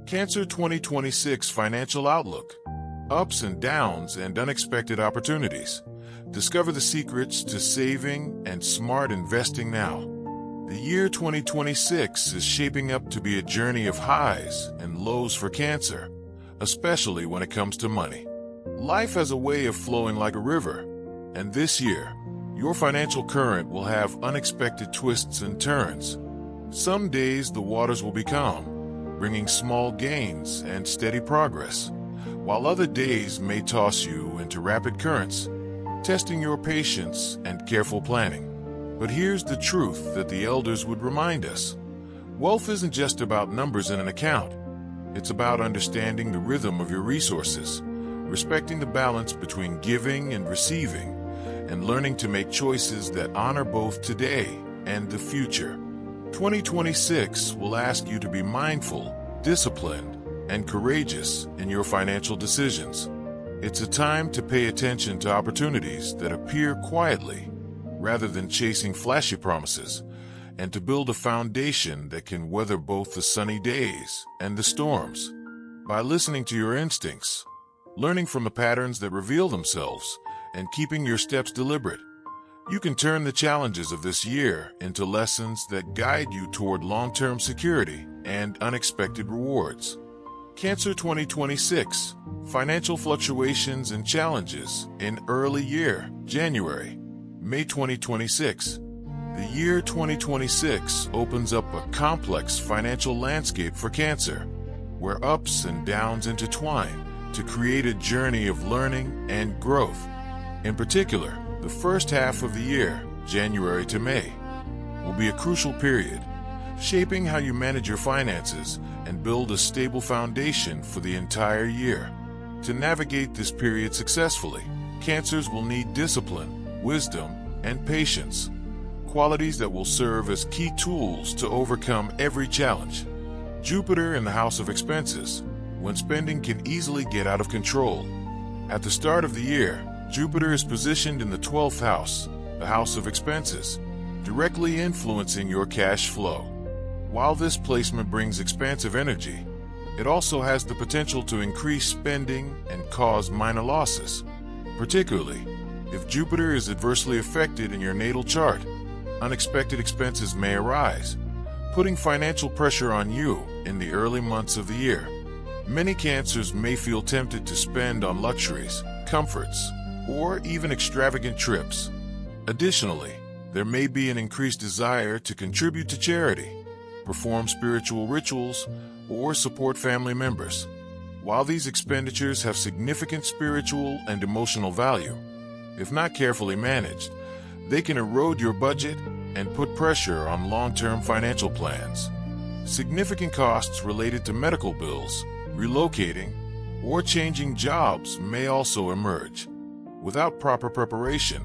Cancer 2026 Financial Outlook. Ups and downs and unexpected opportunities. Discover the secrets to saving and smart investing now. The year 2026 is shaping up to be a journey of highs and lows for Cancer, especially when it comes to money. Life has a way of flowing like a river, and this year, your financial current will have unexpected twists and turns. Some days the waters will be calm, bringing small gains and steady progress, while other days may toss you into rapid currents, testing your patience and careful planning. But here's the truth that the elders would remind us. Wealth isn't just about numbers in an account. It's about understanding the rhythm of your resources, respecting the balance between giving and receiving, and learning to make choices that honor both today and the future. 2026 will ask you to be mindful, disciplined, and courageous in your financial decisions. It's a time to pay attention to opportunities that appear quietly, rather than chasing flashy promises, and to build a foundation that can weather both the sunny days and the storms. By listening to your instincts, learning from the patterns that reveal themselves, and keeping your steps deliberate, you can turn the challenges of this year into lessons that guide you toward long-term security and unexpected rewards. Cancer 2026, Financial Fluctuations and Challenges in Early Year, January. May 2026. The year 2026 opens up a complex financial landscape for Cancer, where ups and downs intertwine to create a journey of learning and growth. In particular, the first half of the year, January to May, will be a crucial period, shaping how you manage your finances and build a stable foundation for the entire year. To navigate this period successfully, Cancers will need discipline, wisdom, and patience, qualities that will serve as key tools to overcome every challenge. Jupiter in the house of expenses, when spending can easily get out of control. At the start of the year, Jupiter is positioned in the 12th house, the house of expenses, directly influencing your cash flow. While this placement brings expansive energy, it also has the potential to increase spending and cause minor losses, particularly if Jupiter is adversely affected in your natal chart. Unexpected expenses may arise, putting financial pressure on you in the early months of the year. Many Cancers may feel tempted to spend on luxuries, comforts, or even extravagant trips. Additionally, there may be an increased desire to contribute to charity, perform spiritual rituals, or support family members. While these expenditures have significant spiritual and emotional value, if not carefully managed, they can erode your budget and put pressure on long-term financial plans. Significant costs related to medical bills, relocating, or changing jobs may also emerge. Without proper preparation,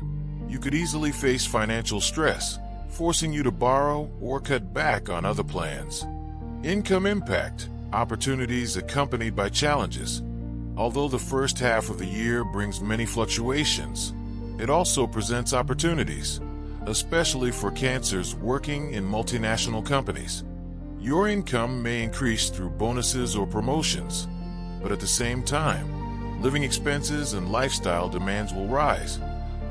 you could easily face financial stress, forcing you to borrow or cut back on other plans. Income impact, opportunities accompanied by challenges. Although the first half of the year brings many fluctuations, it also presents opportunities, especially for Cancers working in multinational companies. Your income may increase through bonuses or promotions, but at the same time, living expenses and lifestyle demands will rise,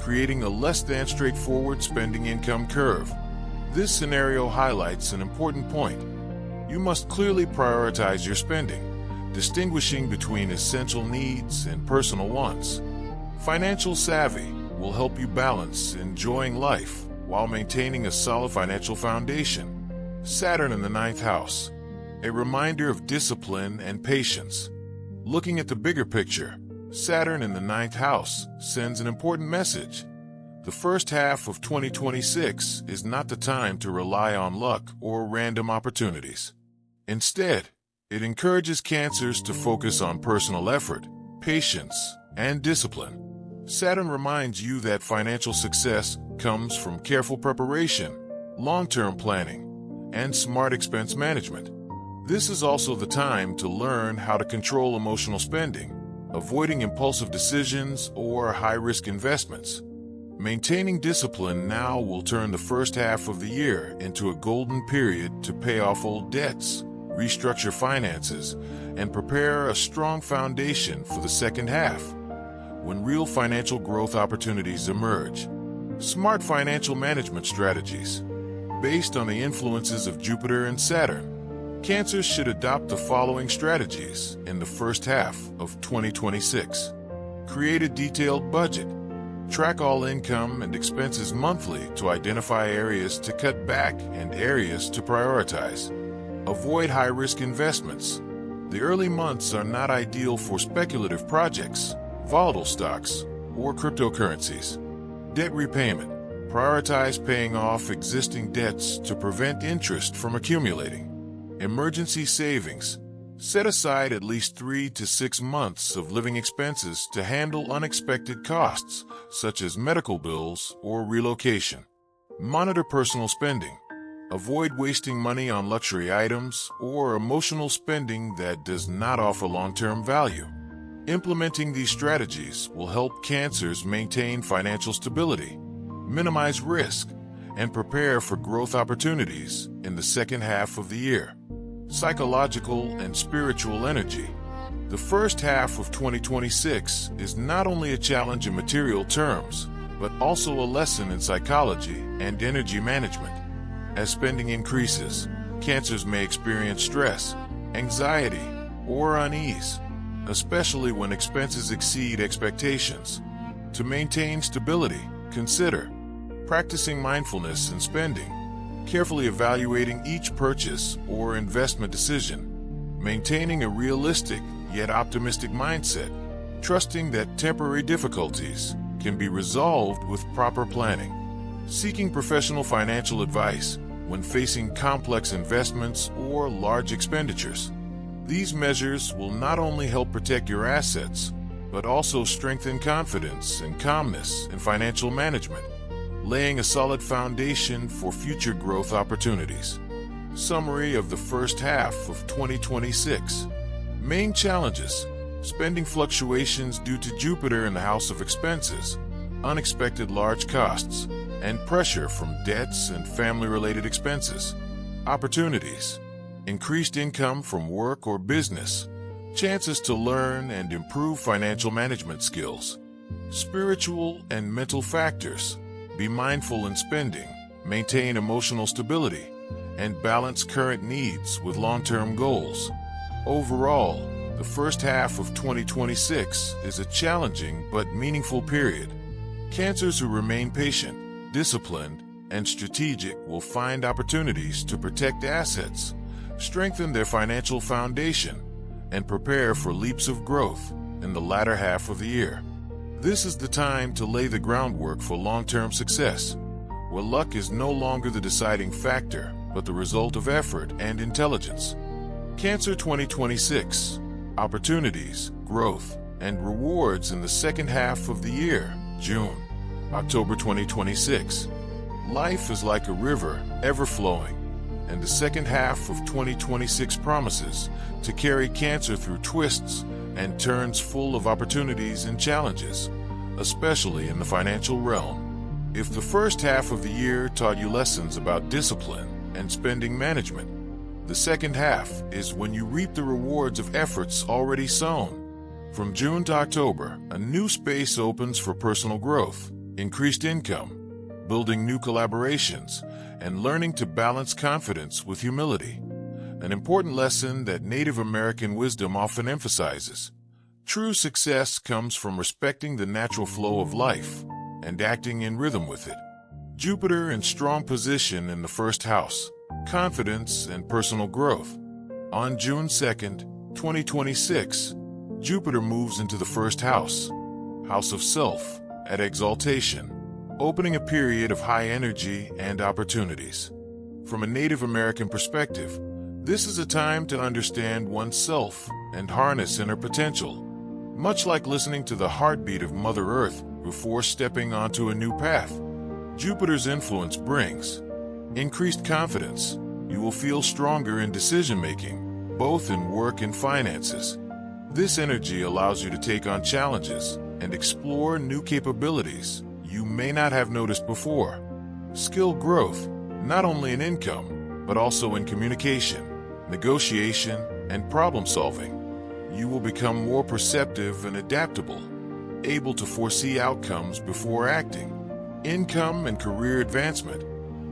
creating a less than straightforward spending income curve. This scenario highlights an important point. You must clearly prioritize your spending, distinguishing between essential needs and personal wants. Financial savvy will help you balance enjoying life while maintaining a solid financial foundation. Saturn in the 9th house, a reminder of discipline and patience. Looking at the bigger picture, Saturn in the 9th house sends an important message. The first half of 2026 is not the time to rely on luck or random opportunities. Instead, it encourages Cancers to focus on personal effort, patience, and discipline. Saturn reminds you that financial success comes from careful preparation, long-term planning, and smart expense management. This is also the time to learn how to control emotional spending, avoiding impulsive decisions or high-risk investments. Maintaining discipline now will turn the first half of the year into a golden period to pay off old debts, restructure finances, and prepare a strong foundation for the second half, when real financial growth opportunities emerge. Smart financial management strategies. Based on the influences of Jupiter and Saturn, Cancers should adopt the following strategies in the first half of 2026. Create a detailed budget. Track all income and expenses monthly to identify areas to cut back and areas to prioritize. Avoid high-risk investments. The early months are not ideal for speculative projects, volatile stocks, or cryptocurrencies. Debt repayment. Prioritize paying off existing debts to prevent interest from accumulating. Emergency savings. Set aside at least 3 to 6 months of living expenses to handle unexpected costs, such as medical bills or relocation. Monitor personal spending. Avoid wasting money on luxury items or emotional spending that does not offer long-term value. Implementing these strategies will help Cancers maintain financial stability, minimize risk, and prepare for growth opportunities in the second half of the year. Psychological and spiritual energy. The first half of 2026 is not only a challenge in material terms, but also a lesson in psychology and energy management. As spending increases, Cancers may experience stress, anxiety, or unease, especially when expenses exceed expectations. To maintain stability, consider practicing mindfulness in spending, carefully evaluating each purchase or investment decision, maintaining a realistic yet optimistic mindset, trusting that temporary difficulties can be resolved with proper planning. Seeking professional financial advice when facing complex investments or large expenditures. These measures will not only help protect your assets, but also strengthen confidence and calmness in financial management, laying a solid foundation for future growth opportunities. Summary of the first half of 2026. Main challenges: spending fluctuations due to Jupiter in the house of expenses, unexpected large costs, and pressure from debts and family-related expenses. Opportunities: increased income from work or business, chances to learn and improve financial management skills. Spiritual and mental factors: be mindful in spending, maintain emotional stability, and balance current needs with long-term goals. Overall, the first half of 2026 is a challenging but meaningful period. Cancers who remain patient, disciplined, and strategic will find opportunities to protect assets, strengthen their financial foundation, and prepare for leaps of growth in the latter half of the year. This is the time to lay the groundwork for long-term success, where luck is no longer the deciding factor, but the result of effort and intelligence. Cancer 2026. Opportunities, growth, and rewards in the second half of the year, June, October 2026. Life is like a river, ever flowing, and the second half of 2026 promises to carry Cancer through twists and turns full of opportunities and challenges, especially in the financial realm. If the first half of the year taught you lessons about discipline and spending management, the second half is when you reap the rewards of efforts already sown. From June to October, a new space opens for personal growth, increased income, building new collaborations, and learning to balance confidence with humility. An important lesson that Native American wisdom often emphasizes. True success comes from respecting the natural flow of life and acting in rhythm with it. Jupiter in strong position in the first house, confidence and personal growth. On June 2nd, 2026, Jupiter moves into the first house, house of self, at exaltation, opening a period of high energy and opportunities. From a Native American perspective, this is a time to understand oneself and harness inner potential, much like listening to the heartbeat of Mother Earth before stepping onto a new path. Jupiter's influence brings increased confidence. You will feel stronger in decision-making, both in work and finances. This energy allows you to take on challenges and explore new capabilities you may not have noticed before. Skill growth, not only in income, but also in communication, negotiation, and problem solving. You will become more perceptive and adaptable, able to foresee outcomes before acting. Income and career advancement.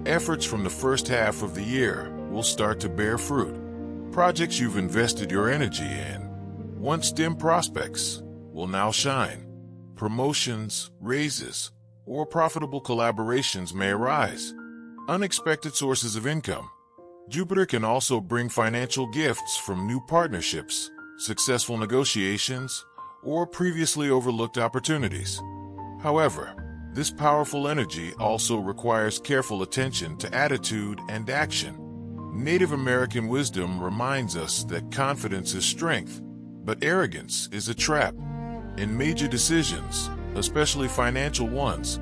Efforts from the first half of the year will start to bear fruit. Projects you've invested your energy in, once dim prospects, will now shine. Promotions, raises, or profitable collaborations may arise. Unexpected sources of income. Jupiter can also bring financial gifts from new partnerships, successful negotiations, or previously overlooked opportunities. However, this powerful energy also requires careful attention to attitude and action. Native American wisdom reminds us that confidence is strength, but arrogance is a trap. In major decisions, especially financial ones,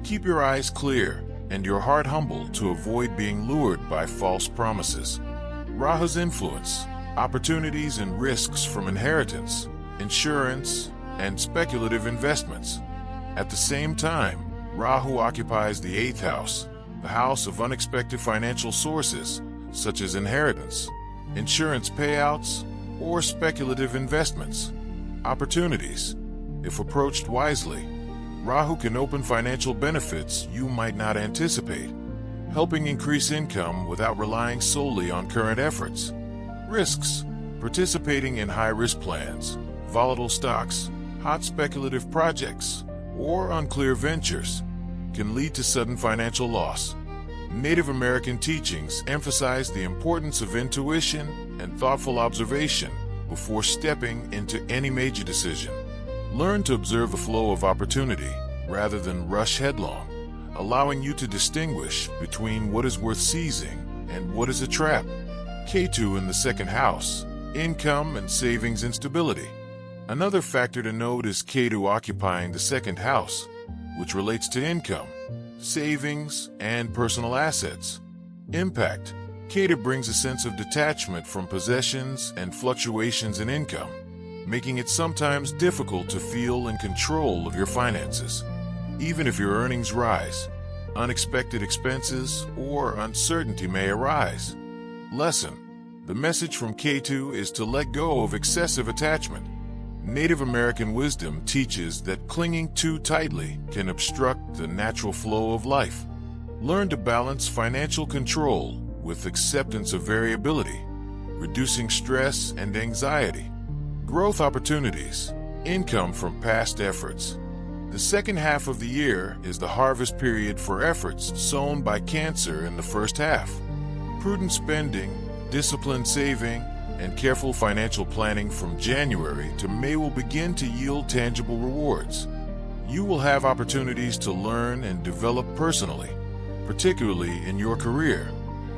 keep your eyes clear and your heart humble to avoid being lured by false promises. Rahu's influence, opportunities and risks from inheritance, insurance, and speculative investments. At the same time, Rahu occupies the 8th house, the house of unexpected financial sources, such as inheritance, insurance payouts, or speculative investments. Opportunities. If approached wisely, Rahu can open financial benefits you might not anticipate, helping increase income without relying solely on current efforts. Risks. Participating in high-risk plans, volatile stocks, hot speculative projects, or unclear ventures can lead to sudden financial loss. Native American teachings emphasize the importance of intuition and thoughtful observation before stepping into any major decision. Learn to observe the flow of opportunity rather than rush headlong, allowing you to distinguish between what is worth seizing and what is a trap. Ketu in the 2nd house, income and savings instability. Another factor to note is Ketu occupying the 2nd house, which relates to income, savings, and personal assets. Impact. Ketu brings a sense of detachment from possessions and fluctuations in income, making it sometimes difficult to feel in control of your finances. Even if your earnings rise, unexpected expenses or uncertainty may arise. Lesson. The message from Ketu is to let go of excessive attachment. Native American wisdom teaches that clinging too tightly can obstruct the natural flow of life. Learn to balance financial control with acceptance of variability, reducing stress and anxiety. Growth opportunities, income from past efforts. The 2nd half of the year is the harvest period for efforts sown by Cancer in the first half. Prudent spending, disciplined saving, and careful financial planning from January to May will begin to yield tangible rewards. You will have opportunities to learn and develop personally, particularly in your career,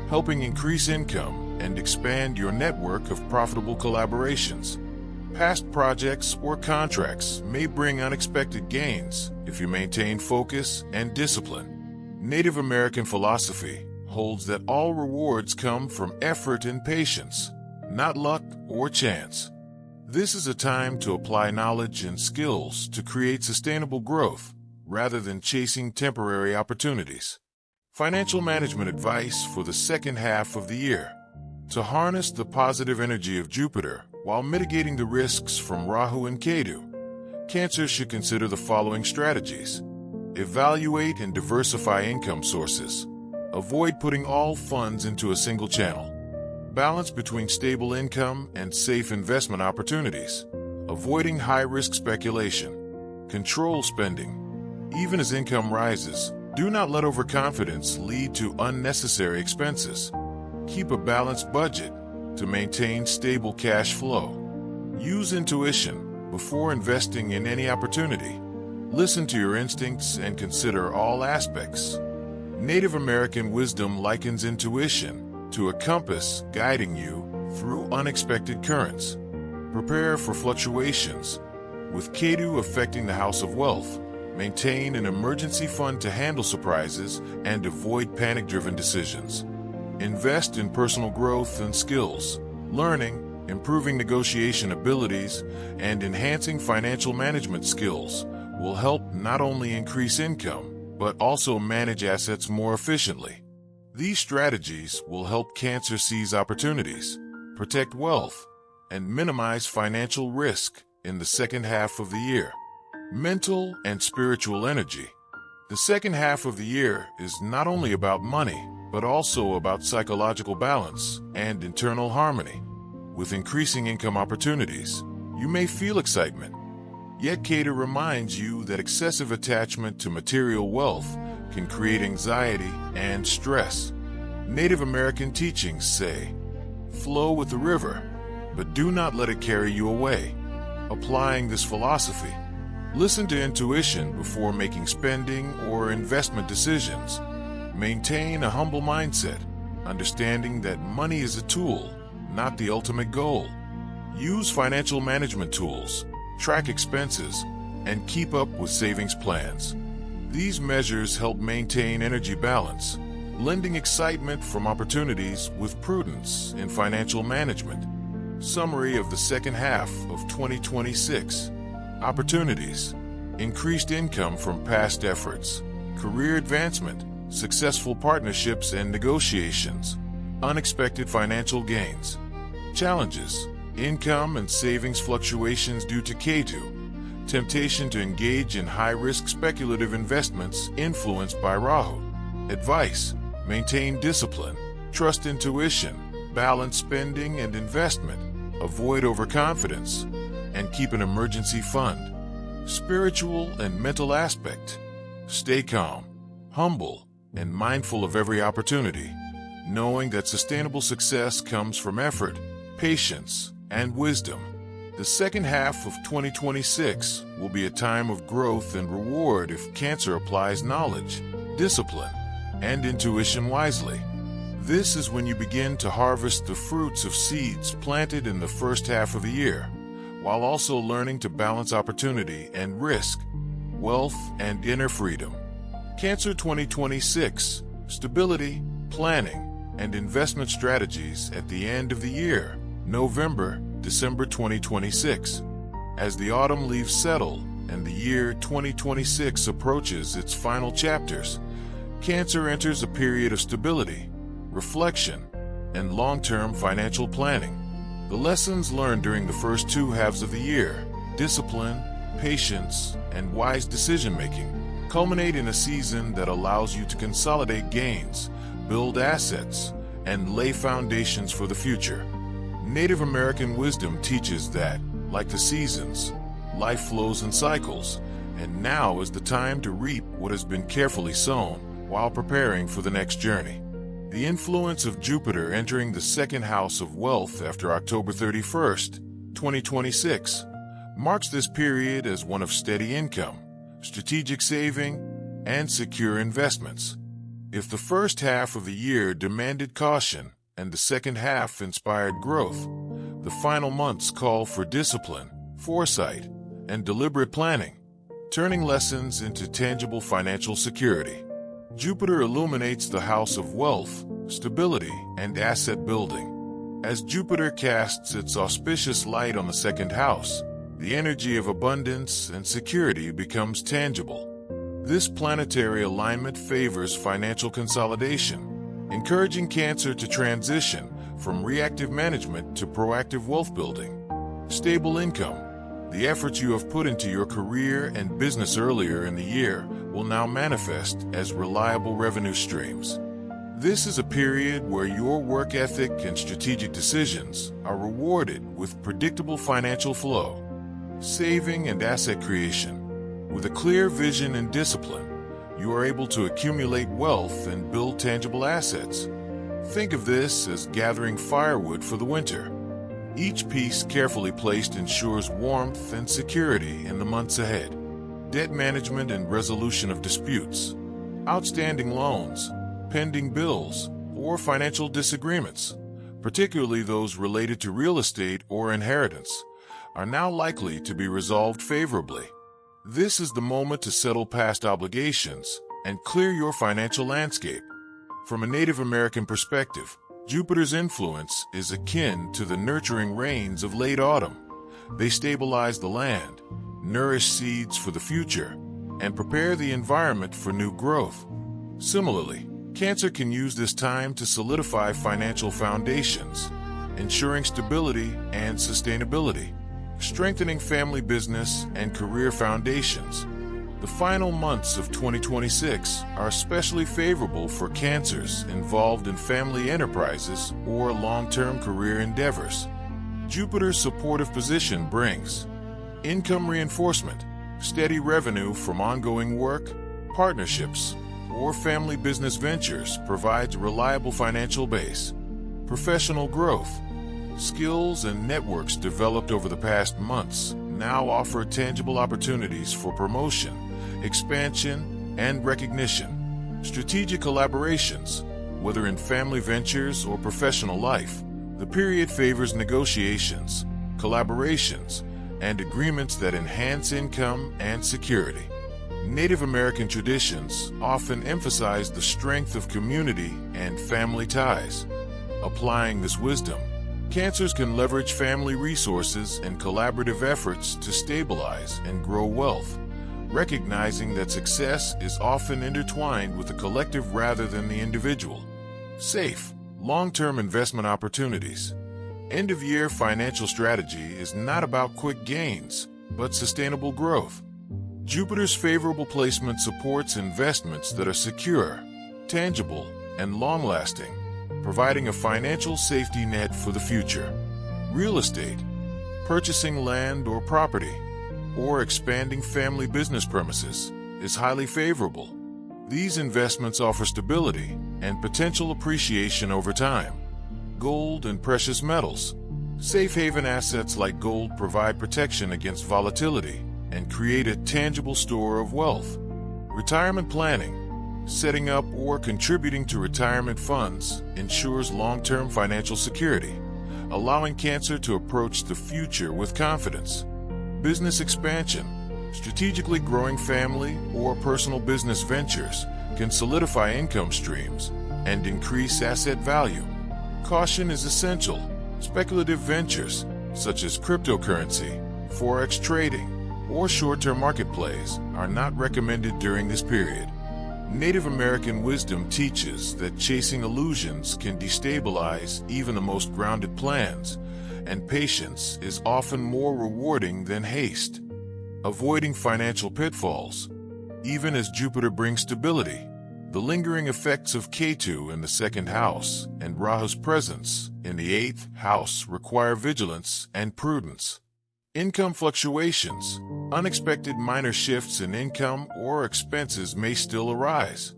helping increase income and expand your network of profitable collaborations. Past projects or contracts may bring unexpected gains if you maintain focus and discipline. Native American philosophy holds that all rewards come from effort and patience, not luck or chance. This is a time to apply knowledge and skills to create sustainable growth rather than chasing temporary opportunities. Financial management advice for the 2nd half of the year. To harness the positive energy of Jupiter while mitigating the risks from Rahu and Ketu, Cancer should consider the following strategies. Evaluate and diversify income sources. Avoid putting all funds into a single channel. Balance between stable income and safe investment opportunities, avoiding high-risk speculation. Control spending. Even as income rises, do not let overconfidence lead to unnecessary expenses. Keep a balanced budget to maintain stable cash flow. Use intuition before investing in any opportunity. Listen to your instincts and consider all aspects. Native American wisdom likens intuition to a compass guiding you through unexpected currents. Prepare for fluctuations. With Ketu affecting the house of wealth, maintain an emergency fund to handle surprises and avoid panic-driven decisions. Invest in personal growth and skills, learning, improving negotiation abilities, and enhancing financial management skills will help not only increase income, but also manage assets more efficiently. These strategies will help Cancer seize opportunities, protect wealth, and minimize financial risk in the second half of the year. Mental and spiritual energy. The second half of the year is not only about money, but also about psychological balance and internal harmony. With increasing income opportunities, you may feel excitement. Yet Cater reminds you that excessive attachment to material wealth can create anxiety and stress. Native American teachings say, "Flow with the river, but do not let it carry you away." Applying this philosophy, listen to intuition before making spending or investment decisions. Maintain a humble mindset, understanding that money is a tool, not the ultimate goal. Use financial management tools, track expenses, and keep up with savings plans. These measures help maintain energy balance, lending excitement from opportunities with prudence in financial management. Summary of the second half of 2026. Opportunities. Increased income from past efforts. Career advancement. Successful partnerships and negotiations. Unexpected financial gains. Challenges. Income and savings fluctuations due to Ketu. Temptation to engage in high-risk speculative investments influenced by Rahu. Advice. Maintain discipline. Trust intuition. Balance spending and investment. Avoid overconfidence. And keep an emergency fund. Spiritual and mental aspect. Stay calm, humble, and mindful of every opportunity, knowing that sustainable success comes from effort, patience, and wisdom. The second half of 2026 will be a time of growth and reward if Cancer applies knowledge, discipline, and intuition wisely. This is when you begin to harvest the fruits of seeds planted in the first half of the year, while also learning to balance opportunity and risk, wealth and inner freedom. Cancer 2026, stability, planning, and investment strategies at the end of the year, November, December 2026. As the autumn leaves settle and the year 2026 approaches its final chapters, Cancer enters a period of stability, reflection, and long-term financial planning. The lessons learned during the first two halves of the year, discipline, patience, and wise decision-making, culminate in a season that allows you to consolidate gains, build assets, and lay foundations for the future. Native American wisdom teaches that, like the seasons, life flows in cycles, and now is the time to reap what has been carefully sown while preparing for the next journey. The influence of Jupiter entering the second house of wealth after October 31st, 2026, marks this period as one of steady income, strategic saving, and secure investments. If the first half of the year demanded caution and the second half inspired growth, the final months call for discipline, foresight, and deliberate planning, turning lessons into tangible financial security. Jupiter illuminates the house of wealth, stability, and asset building. As Jupiter casts its auspicious light on the second house, the energy of abundance and security becomes tangible. This planetary alignment favors financial consolidation, encouraging Cancer to transition from reactive management to proactive wealth building. Stable income. The efforts you have put into your career and business earlier in the year will now manifest as reliable revenue streams. This is a period where your work ethic and strategic decisions are rewarded with predictable financial flow. Saving and asset creation. With a clear vision and discipline, you are able to accumulate wealth and build tangible assets. Think of this as gathering firewood for the winter. Each piece carefully placed ensures warmth and security in the months ahead. Debt management and resolution of disputes. Outstanding loans, pending bills, or financial disagreements, particularly those related to real estate or inheritance, are now likely to be resolved favorably. This is the moment to settle past obligations and clear your financial landscape. From a Native American perspective, Jupiter's influence is akin to the nurturing rains of late autumn. They stabilize the land, nourish seeds for the future, and prepare the environment for new growth. Similarly, Cancer can use this time to solidify financial foundations, ensuring stability and sustainability, strengthening family business and career foundations. The final months of 2026 are especially favorable for Cancers involved in family enterprises or long-term career endeavors. Jupiter's supportive position brings income reinforcement, steady revenue from ongoing work, partnerships, or family business ventures provides a reliable financial base. Professional growth, skills and networks developed over the past months now offer tangible opportunities for promotion, expansion, and recognition. Strategic collaborations, whether in family ventures or professional life, the period favors negotiations, collaborations, and agreements that enhance income and security. Native American traditions often emphasize the strength of community and family ties. Applying this wisdom, Cancers can leverage family resources and collaborative efforts to stabilize and grow wealth, recognizing that success is often intertwined with the collective rather than the individual. Safe, long-term investment opportunities. End-of-year financial strategy is not about quick gains, but sustainable growth. Jupiter's favorable placement supports investments that are secure, tangible, and long-lasting, providing a financial safety net for the future. Real estate, purchasing land or property, or expanding family business premises is highly favorable. These investments offer stability and potential appreciation over time. Gold and precious metals. Safe haven assets like gold provide protection against volatility and create a tangible store of wealth. Retirement planning. Setting up or contributing to retirement funds ensures long-term financial security, allowing Cancer to approach the future with confidence. Business expansion. Strategically growing family or personal business ventures can solidify income streams and increase asset value. Caution is essential. Speculative ventures, such as cryptocurrency, forex trading, or short-term market plays, are not recommended during this period. Native American wisdom teaches that chasing illusions can destabilize even the most grounded plans, and patience is often more rewarding than haste. Avoiding financial pitfalls. Even as Jupiter brings stability, the lingering effects of Ketu in the second house and Rahu's presence in the eighth house require vigilance and prudence. Income fluctuations. Unexpected minor shifts in income or expenses may still arise.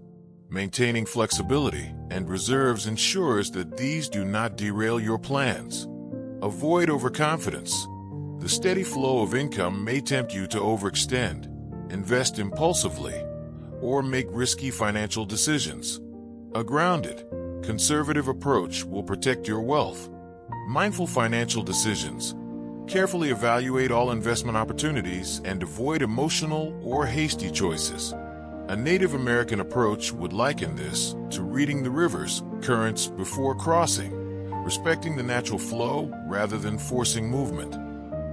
Maintaining flexibility and reserves ensures that these do not derail your plans. Avoid overconfidence. The steady flow of income may tempt you to overextend, invest impulsively, or make risky financial decisions. A grounded, conservative approach will protect your wealth. Mindful financial decisions. Carefully evaluate all investment opportunities and avoid emotional or hasty choices. A Native American approach would liken this to reading the river's currents before crossing, respecting the natural flow rather than forcing movement.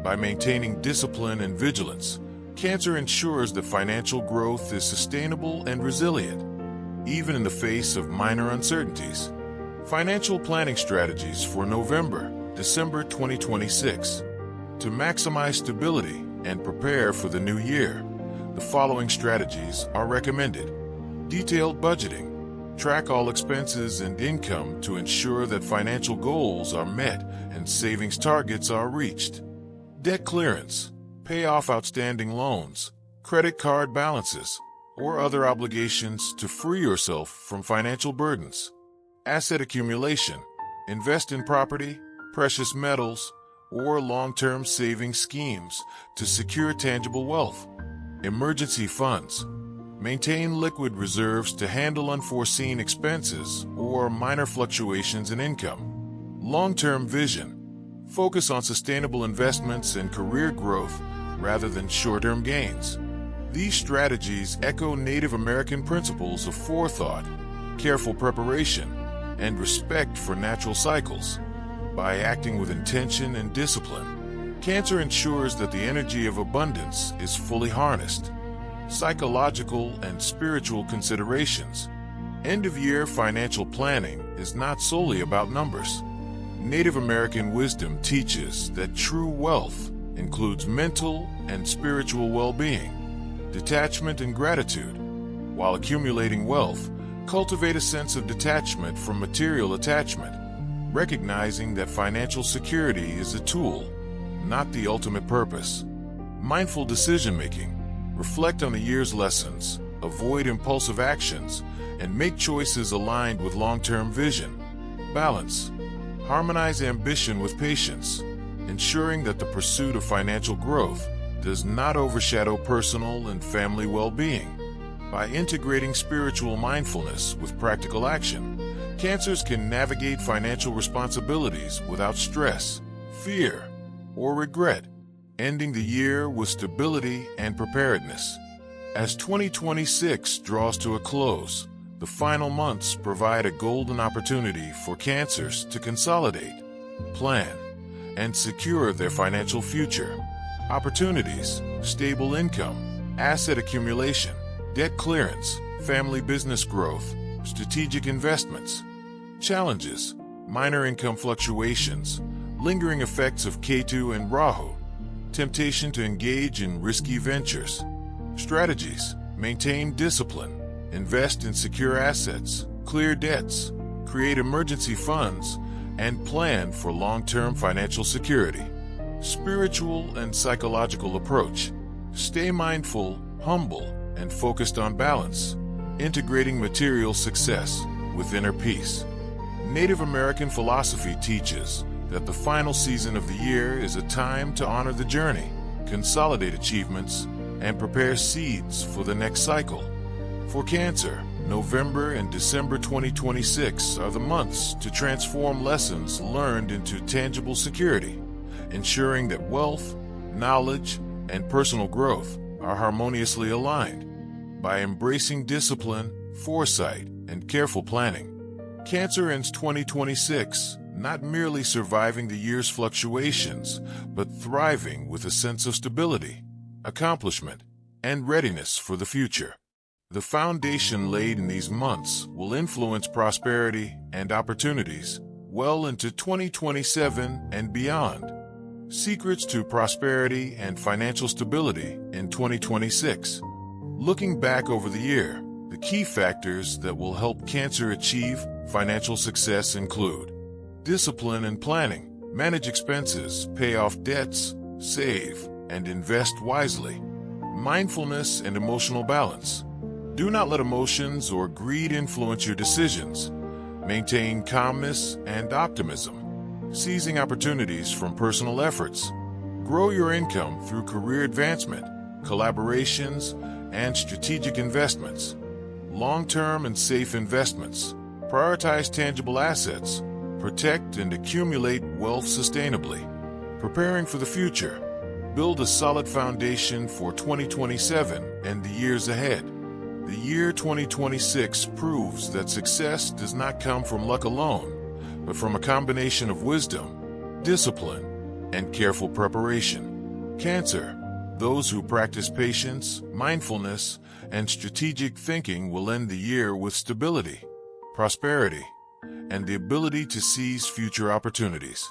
By maintaining discipline and vigilance, Cancer ensures that financial growth is sustainable and resilient, even in the face of minor uncertainties. Financial planning strategies for November-December 2026. To maximize stability and prepare for the new year, the following strategies are recommended. Detailed budgeting. Track all expenses and income to ensure that financial goals are met and savings targets are reached. Debt clearance. Pay off outstanding loans, credit card balances, or other obligations to free yourself from financial burdens. Asset accumulation. Invest in property, precious metals, or long-term saving schemes to secure tangible wealth. Emergency funds. Maintain liquid reserves to handle unforeseen expenses or minor fluctuations in income. Long-term vision. Focus on sustainable investments and career growth rather than short-term gains. These strategies echo Native American principles of forethought, careful preparation, and respect for natural cycles. By acting with intention and discipline, Cancer ensures that the energy of abundance is fully harnessed. Psychological and spiritual considerations. End-of-year financial planning is not solely about numbers. Native American wisdom teaches that true wealth includes mental and spiritual well-being, detachment and gratitude. While accumulating wealth, cultivate a sense of detachment from material attachment, recognizing that financial security is a tool, not the ultimate purpose. Mindful decision-making. Reflect on the year's lessons, avoid impulsive actions, and make choices aligned with long-term vision. Balance. Harmonize ambition with patience, ensuring that the pursuit of financial growth does not overshadow personal and family well-being. By integrating spiritual mindfulness with practical action, Cancers can navigate financial responsibilities without stress, fear, or regret, ending the year with stability and preparedness. As 2026 draws to a close, the final months provide a golden opportunity for Cancers to consolidate, plan, and secure their financial future. Opportunities: stable income, asset accumulation, debt clearance, family business growth, strategic investments. Challenges: minor income fluctuations, lingering effects of Ketu and Rahu, temptation to engage in risky ventures. Strategies: maintain discipline, invest in secure assets, clear debts, create emergency funds, and plan for long-term financial security. Spiritual and psychological approach: stay mindful, humble, and focused on balance, integrating material success with inner peace. Native American philosophy teaches that the final season of the year is a time to honor the journey, consolidate achievements, and prepare seeds for the next cycle. For Cancer, November and December 2026 are the months to transform lessons learned into tangible security, ensuring that wealth, knowledge, and personal growth are harmoniously aligned. By embracing discipline, foresight, and careful planning, Cancer ends 2026 not merely surviving the year's fluctuations, but thriving with a sense of stability, accomplishment, and readiness for the future. The foundation laid in these months will influence prosperity and opportunities well into 2027 and beyond. Secrets to prosperity and financial stability in 2026. Looking back over the year, the key factors that will help Cancer achieve financial success include discipline and planning. Manage expenses, pay off debts, save, and invest wisely. Mindfulness and emotional balance. Do not let emotions or greed influence your decisions. Maintain calmness and optimism. Seizing opportunities from personal efforts. Grow your income through career advancement, collaborations, and strategic investments. Long-term and safe investments. Prioritize tangible assets. Protect and accumulate wealth sustainably. Preparing for the future. Build a solid foundation for 2027 and the years ahead. The year 2026 proves that success does not come from luck alone, but from a combination of wisdom, discipline, and careful preparation. Cancer, those who practice patience, mindfulness, and strategic thinking will end the year with stability, prosperity, and the ability to seize future opportunities.